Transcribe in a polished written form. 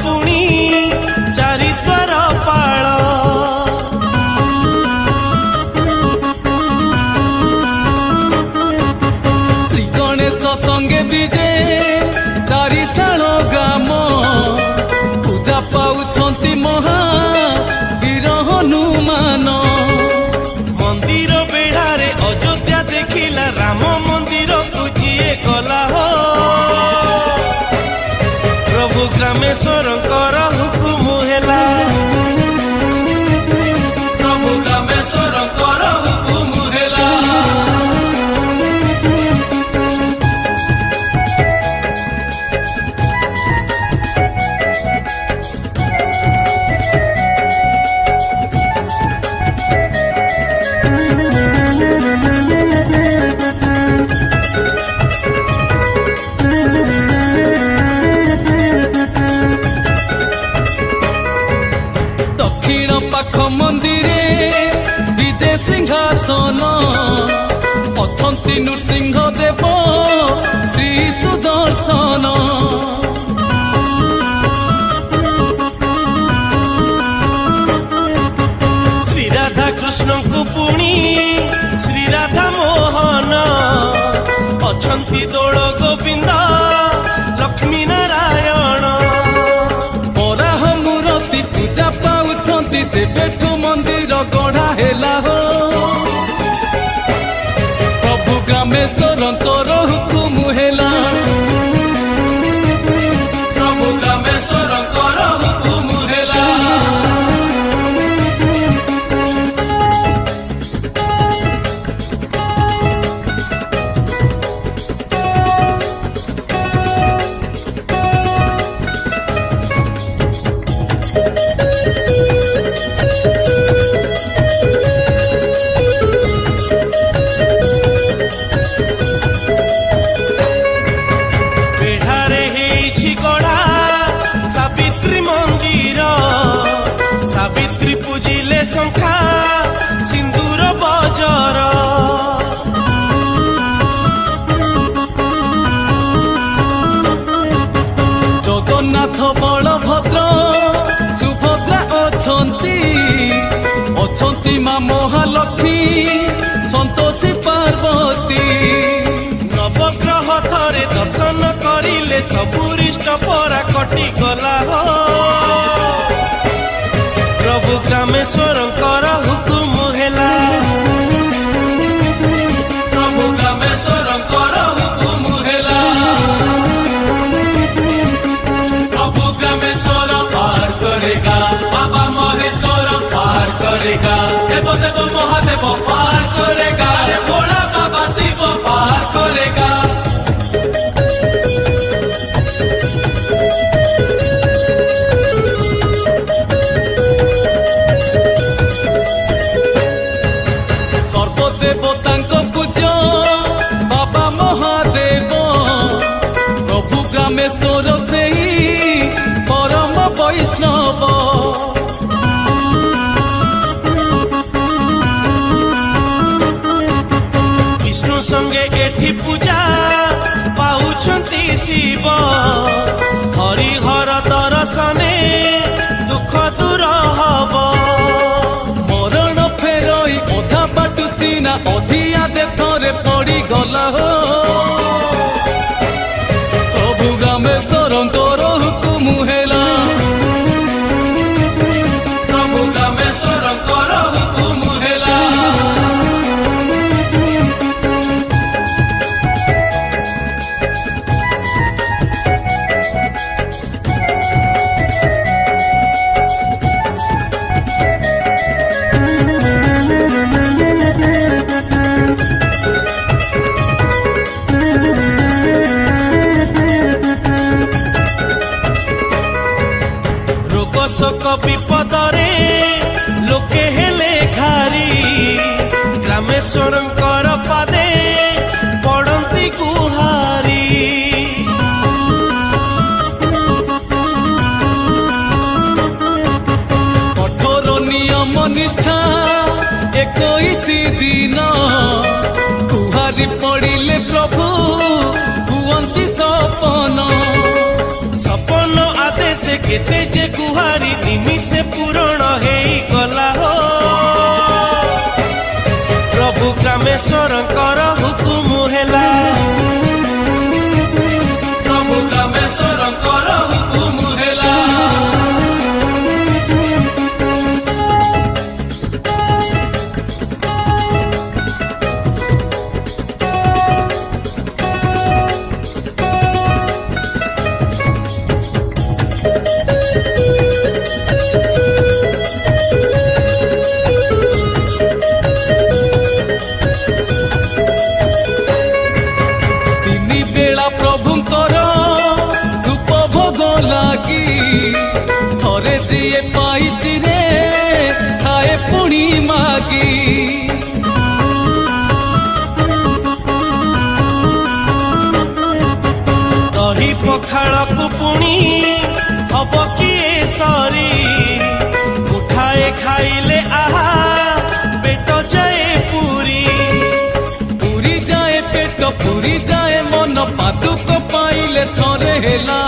पुणी चारिद्वार पाळ श्री गणेश संगे विजे चारिशाल ग्राम पूजा पाउछंती महावीर हनुमान मंदिर बेढ़ारे अयोध्या देखिला राम मंदिर को जिए गला हो प्रभु ग्रामेश्वर हुकुम हेला प्रभु ग्रामेश्वर हुकुम हेला दक्षिण पाख मंदिरे विजय सिंहासन अछंती नृसिंह देव श्री सुदर्शन श्री राधा कृष्ण को पुणी श्री राधा मोहन अछंती दोल गोविंद लक्ष्मी नारायण बराह मूर्ति पूजा पाउछंती जेबेठू मंदिर गढ़ा हेला हो प्रभु ग्रामेश्वर हुकुम हेला प्रभु ग्रामेश्वर हुकुम हेला बेढ़ारे हेछि गढ़ा सावित्री मंदिर सावित्री पूजिले शंखा सिंदूर बजर जगन्नाथ बलभद्र सुभद्रा अछंती अछंती मां महालक्ष्मी संतोषी पार्वती नवग्रह थरे दर्शन करिले सबुरिष्ट परा कटि गला हो प्रभु ग्रामेश्वर हुकुम हेला प्रभु ग्रामेश्वर हुकुम हेला प्रभु ग्रामेश्वर पार करेगा बाबा महेश्वर पार करेगा देव देव महादेव पार करेगा रे भोला बाबा शिव पार करेगा सर्वदेवतांको पूज्य बाबा महादेव प्रभु ग्रामेश्वर से परम वैष्णव विष्णु संगे एठी पूजा पाउछंती शिव हरिहर दर्शने दुख दूर हब मरण फेरई अधा बाटू सीना अधिया देथरे पड़ी गला हो प्रभु ग्रामेश्वर हुकुम हेला प्रभु ग्रामेश्वर हुकुम हेला शोक विपदरे लोके हेले घारी ग्रामेश्वर पादे पड़ती गुहारी कठोर नियम निष्ठा 21 दिन गुहारी पड़िले प्रभु हुअंती सपन सपन आदेश के जेते जे गुहारी निमिषे पूरण हेई गला हो प्रभु ग्रामेश्वरंकर हुकुम हेला प्रभु ग्रामेश्वरंकर हुकुम हेला थरे दिए पाइची रे खाए पुणी मागी दही पखाड़ को पुणी हब किए सरी उठाए खाइले आहा पेट जाए पूरी पूरी जाए पेट पूरी जाए मन पादुक पाइले थरे हेला